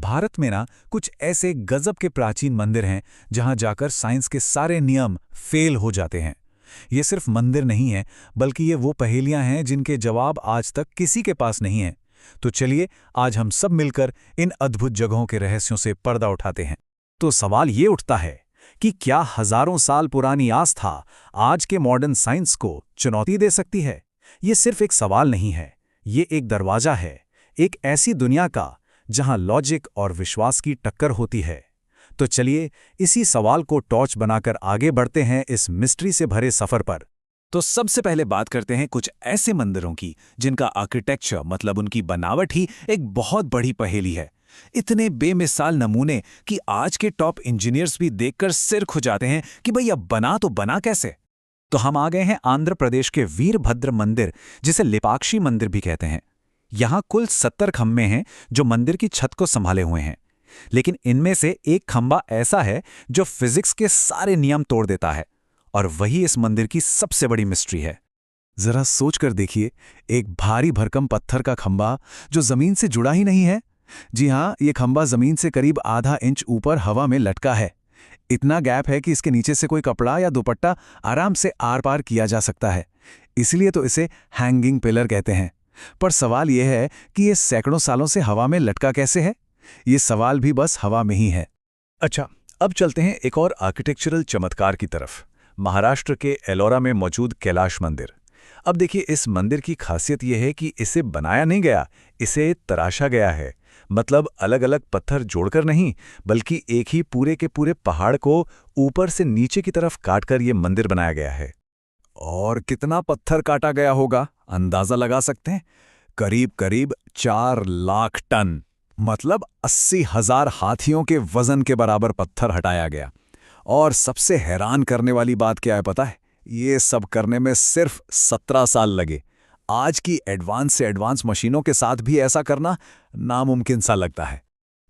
भारत में ना कुछ ऐसे गजब के प्राचीन मंदिर हैं जहां जाकर साइंस के सारे नियम फेल हो जाते हैं। ये सिर्फ मंदिर नहीं है, बल्कि ये वो पहेलियां हैं जिनके जवाब आज तक किसी के पास नहीं हैं। तो चलिए आज हम सब मिलकर इन अद्भुत जगहों के रहस्यों से पर्दा उठाते हैं। तो सवाल ये उठता है कि क्या हजारों साल पुरानी आस्था आज के मॉडर्न साइंस को चुनौती दे सकती है? ये सिर्फ एक सवाल नहीं है, ये एक दरवाजा है, एक ऐसी दुनिया का जहां लॉजिक और विश्वास की टक्कर होती है। तो चलिए इसी सवाल को टॉर्च बनाकर आगे बढ़ते हैं इस मिस्ट्री से भरे सफर पर। तो सबसे पहले बात करते हैं कुछ ऐसे मंदिरों की जिनका आर्किटेक्चर मतलब उनकी बनावट ही एक बहुत बड़ी पहेली है। इतने बेमिसाल नमूने कि आज के टॉप इंजीनियर्स भी देखकर सिर खुजाते हैं कि भाई अब बना तो बना कैसे। तो हम आ गए हैं आंध्र प्रदेश के वीरभद्र मंदिर, जिसे लेपाक्षी मंदिर भी कहते हैं। यहां कुल 70 खंभे हैं जो मंदिर की छत को संभाले हुए हैं, लेकिन इनमें से एक खंभा ऐसा है जो फिजिक्स के सारे नियम तोड़ देता है, और वही इस मंदिर की सबसे बड़ी मिस्ट्री है। जरा सोच कर देखिए, एक भारी भरकम पत्थर का खंभा जो जमीन से जुड़ा ही नहीं है। जी हां, ये खंभा जमीन से करीब आधा इंच ऊपर हवा में लटका है। इतना गैप है कि इसके नीचे से कोई कपड़ा या दुपट्टा आराम से आर पार किया जा सकता है। इसलिए तो इसे हैंगिंग पिलर कहते हैं। पर सवाल यह है कि ये सैकड़ों सालों से हवा में लटका कैसे है? ये सवाल भी बस हवा में ही है। अच्छा, अब चलते हैं एक और आर्किटेक्चरल चमत्कार की तरफ, महाराष्ट्र के एलोरा में मौजूद कैलाश मंदिर। अब देखिए, इस मंदिर की खासियत यह है कि इसे बनाया नहीं गया, इसे तराशा गया है। मतलब अलग अलग पत्थर जोड़कर नहीं, बल्कि एक ही पूरे के पूरे पहाड़ को ऊपर से नीचे की तरफ काटकर ये मंदिर बनाया गया है। और कितना पत्थर काटा गया होगा, अंदाजा लगा सकते हैं? करीब करीब 4 लाख टन, मतलब 80,000 हाथियों के वजन के बराबर पत्थर हटाया गया। और सबसे हैरान करने वाली बात क्या है पता है? ये सब करने में सिर्फ 17 साल लगे। आज की एडवांस से एडवांस मशीनों के साथ भी ऐसा करना नामुमकिन सा लगता है।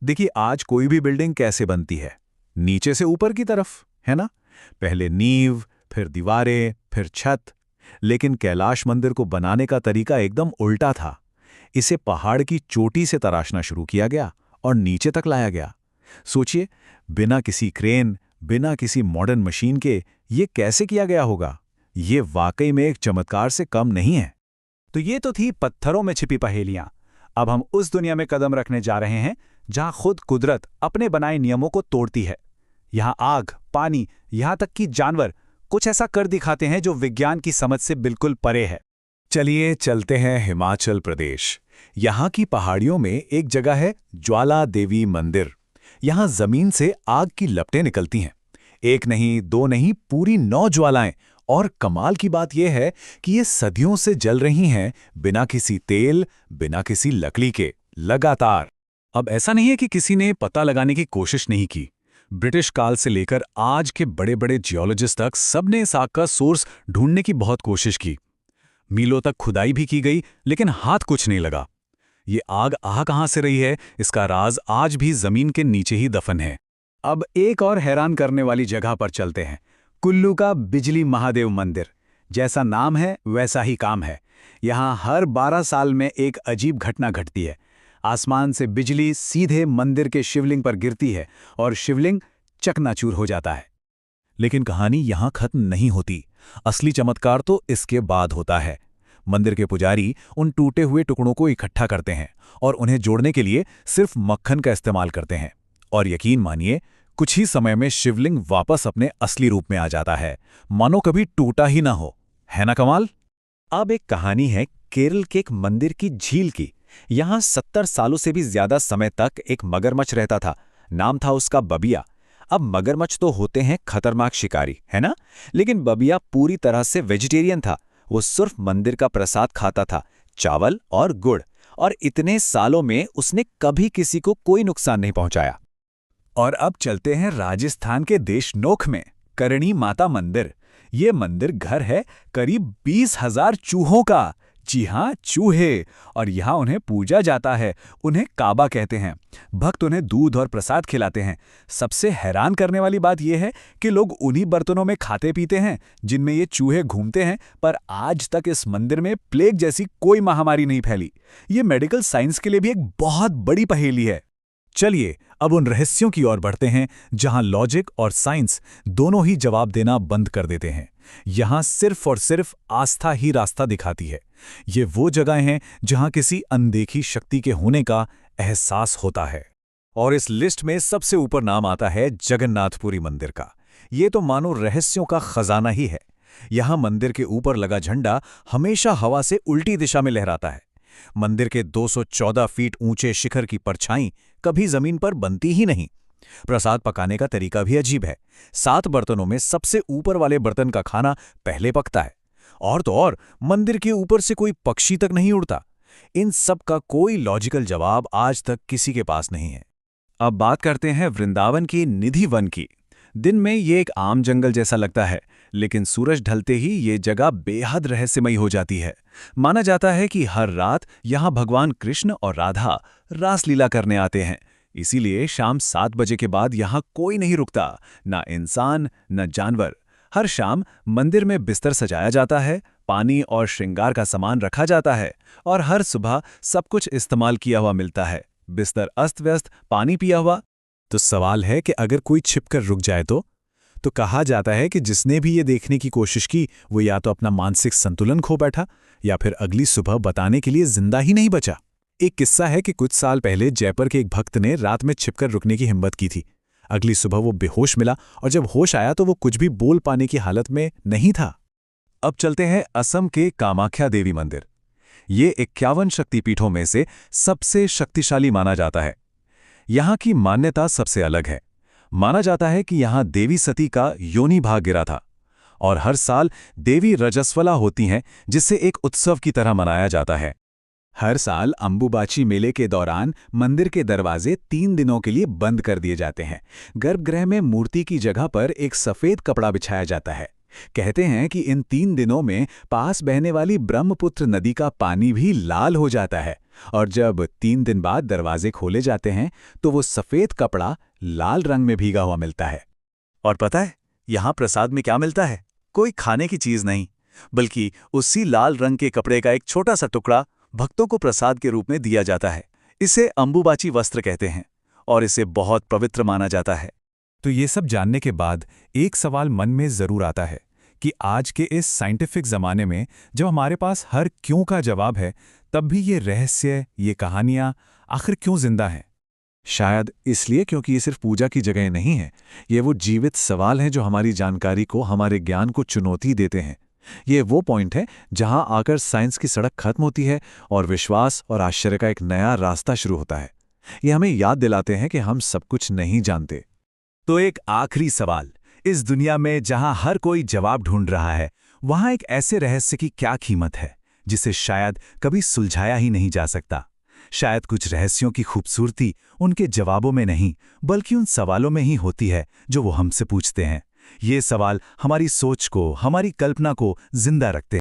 देखिए, आज कोई भी बिल्डिंग कैसे बनती है? नीचे से ऊपर की तरफ, है ना? पहले नींव, फिर दीवारें, फिर छत। लेकिन कैलाश मंदिर को बनाने का तरीका एकदम उल्टा था। इसे पहाड़ की चोटी से तराशना शुरू किया गया और नीचे तक लाया गया। सोचिए, बिना किसी क्रेन, बिना किसी मॉडर्न मशीन के ये कैसे किया गया होगा? ये वाकई में एक चमत्कार से कम नहीं है। तो ये तो थी पत्थरों में छिपी पहेलियां। अब हम उस दुनिया में कदम रखने जा रहे हैं जहां खुद कुदरत अपने बनाए नियमों को तोड़ती है। यहां आग, पानी, यहां तक कि जानवर कुछ ऐसा कर दिखाते हैं जो विज्ञान की समझ से बिल्कुल परे है। चलिए चलते हैं हिमाचल प्रदेश। यहां की पहाड़ियों में एक जगह है ज्वाला देवी मंदिर। यहां जमीन से आग की लपटें निकलती हैं। एक नहीं, दो नहीं, पूरी 9 ज्वालाएं। और कमाल की बात यह है कि ये सदियों से जल रही हैं, बिना किसी तेल, बिना किसी लकड़ी के, लगातार। अब ऐसा नहीं है कि किसी ने पता लगाने की कोशिश नहीं की। ब्रिटिश काल से लेकर आज के बड़े बड़े जियोलॉजिस्ट तक सबने इस आग का सोर्स ढूंढने की बहुत कोशिश की। मीलों तक खुदाई भी की गई, लेकिन हाथ कुछ नहीं लगा। ये आग आ कहां से रही है, इसका राज आज भी जमीन के नीचे ही दफन है। अब एक और हैरान करने वाली जगह पर चलते हैं, कुल्लू का बिजली महादेव मंदिर। जैसा नाम है वैसा ही काम है। यहां हर 12 साल में एक अजीब घटना घटती है। आसमान से बिजली सीधे मंदिर के शिवलिंग पर गिरती है और शिवलिंग चकनाचूर हो जाता है। लेकिन कहानी यहां खत्म नहीं होती। असली चमत्कार तो इसके बाद होता है। मंदिर के पुजारी उन टूटे हुए टुकड़ों को इकट्ठा करते हैं और उन्हें जोड़ने के लिए सिर्फ मक्खन का इस्तेमाल करते हैं। और यकीन मानिए, कुछ ही समय में शिवलिंग वापस अपने असली रूप में आ जाता है, मानो कभी टूटा ही ना हो। है ना कमाल? अब एक कहानी है केरल के एक मंदिर की झील की। यहां 70 सालों से भी ज्यादा समय तक एक मगरमच्छ रहता था। नाम था उसका बबिया। अब मगरमच्छ तो होते हैं खतरनाक शिकारी, है ना? लेकिन बबिया पूरी तरह से वेजिटेरियन था। वो सिर्फ मंदिर का प्रसाद खाता था, चावल और गुड़। और इतने सालों में उसने कभी किसी को कोई नुकसान नहीं पहुंचाया। और अब चलते हैं राजस्थान के देशनोक में, करणी माता मंदिर। ये मंदिर घर है करीब 20,000 चूहों का। जी हाँ, चूहे। और यहाँ उन्हें पूजा जाता है। उन्हें काबा कहते हैं। भक्त उन्हें दूध और प्रसाद खिलाते हैं। सबसे हैरान करने वाली बात यह है कि लोग उन्हीं बर्तनों में खाते पीते हैं जिनमें ये चूहे घूमते हैं। पर आज तक इस मंदिर में प्लेग जैसी कोई महामारी नहीं फैली। ये मेडिकल साइंस के लिए भी एक बहुत बड़ी पहेली है। चलिए अब उन रहस्यों की ओर बढ़ते हैं जहां लॉजिक और साइंस दोनों ही जवाब देना बंद कर देते हैं। यहां सिर्फ और सिर्फ आस्था ही रास्ता दिखाती है। ये वो जगह हैं जहां किसी अनदेखी शक्ति के होने का एहसास होता है। और इस लिस्ट में सबसे ऊपर नाम आता है जगन्नाथपुरी मंदिर का। ये तो मानो रहस्यों का खजाना ही है। यहां मंदिर के ऊपर लगा झंडा हमेशा हवा से उल्टी दिशा में लहराता है। मंदिर के 214 फीट ऊंचे शिखर की परछाई कभी जमीन पर बनती ही नहीं। प्रसाद पकाने का तरीका भी अजीब है। 7 बर्तनों में सबसे ऊपर वाले बर्तन का खाना पहले पकता है। और तो और मंदिर के ऊपर से कोई पक्षी तक नहीं उड़ता। इन सब का कोई लॉजिकल जवाब आज तक किसी के पास नहीं है। अब बात करते हैं वृंदावन की निधि वन की। दिन में ये एक आम जंगल जैसा लगता है, लेकिन सूरज ढलते ही ये जगह बेहद रहस्यमयी हो जाती है। माना जाता है कि हर रात यहाँ भगवान कृष्ण और राधा रासलीला करने आते हैं। इसीलिए शाम 7 बजे के बाद यहाँ कोई नहीं रुकता, ना इंसान न जानवर। हर शाम मंदिर में बिस्तर सजाया जाता है, पानी और श्रृंगार का सामान रखा जाता है, और हर सुबह सब कुछ इस्तेमाल किया हुआ मिलता है। बिस्तर अस्त व्यस्त, पानी पिया हुआ। तो सवाल है कि अगर कोई छिपकर रुक जाए तो कहा जाता है कि जिसने भी ये देखने की कोशिश की वो या तो अपना मानसिक संतुलन खो बैठा या फिर अगली सुबह बताने के लिए जिंदा ही नहीं बचा। एक किस्सा है कि कुछ साल पहले जयपुर के एक भक्त ने रात में छिपकर रुकने की हिम्मत की थी। अगली सुबह वो बेहोश मिला और जब होश आया तो वो कुछ भी बोल पाने की हालत में नहीं था। अब चलते हैं असम के कामाख्या देवी मंदिर। ये 51 शक्तिपीठों में से सबसे शक्तिशाली माना जाता है। यहाँ की मान्यता सबसे अलग है। माना जाता है कि यहाँ देवी सती का योनि भाग गिरा था और हर साल देवी रजस्वला होती हैं, जिससे एक उत्सव की तरह मनाया जाता है। हर साल अंबुबाची मेले के दौरान मंदिर के दरवाजे 3 दिनों के लिए बंद कर दिए जाते हैं। गर्भगृह में मूर्ति की जगह पर एक सफेद कपड़ा बिछाया जाता है। कहते हैं कि इन 3 दिनों में पास बहने वाली ब्रह्मपुत्र नदी का पानी भी लाल हो जाता है, और जब 3 दिन बाद दरवाजे खोले जाते हैं तो वो सफेद कपड़ा लाल रंग में भीगा हुआ मिलता है। और पता है यहाँ प्रसाद में क्या मिलता है? कोई खाने की चीज नहीं, बल्कि उसी लाल रंग के कपड़े का एक छोटा सा टुकड़ा भक्तों को प्रसाद के रूप में दिया जाता है। इसे अंबुबाची वस्त्र कहते हैं और इसे बहुत पवित्र माना जाता है। तो ये सब जानने के बाद एक सवाल मन में जरूर आता है कि आज के इस साइंटिफिक जमाने में जब हमारे पास हर क्यों का जवाब है, तब भी ये रहस्य, ये कहानियां आखिर क्यों जिंदा हैं? शायद इसलिए क्योंकि ये सिर्फ पूजा की जगह नहीं है। ये वो जीवित सवाल हैं जो हमारी जानकारी को, हमारे ज्ञान को चुनौती देते हैं। ये वो पॉइंट है जहां आकर साइंस की सड़क खत्म होती है और विश्वास और आश्चर्य का एक नया रास्ता शुरू होता है। ये हमें याद दिलाते हैं कि हम सब कुछ नहीं जानते। तो एक आखिरी सवाल, इस दुनिया में जहां हर कोई जवाब ढूंढ रहा है, वहां एक ऐसे रहस्य की क्या कीमत है जिसे शायद कभी सुलझाया ही नहीं जा सकता? शायद कुछ रहस्यों की खूबसूरती उनके जवाबों में नहीं, बल्कि उन सवालों में ही होती है जो वो हमसे पूछते हैं। ये सवाल हमारी सोच को, हमारी कल्पना को जिंदा रखते हैं।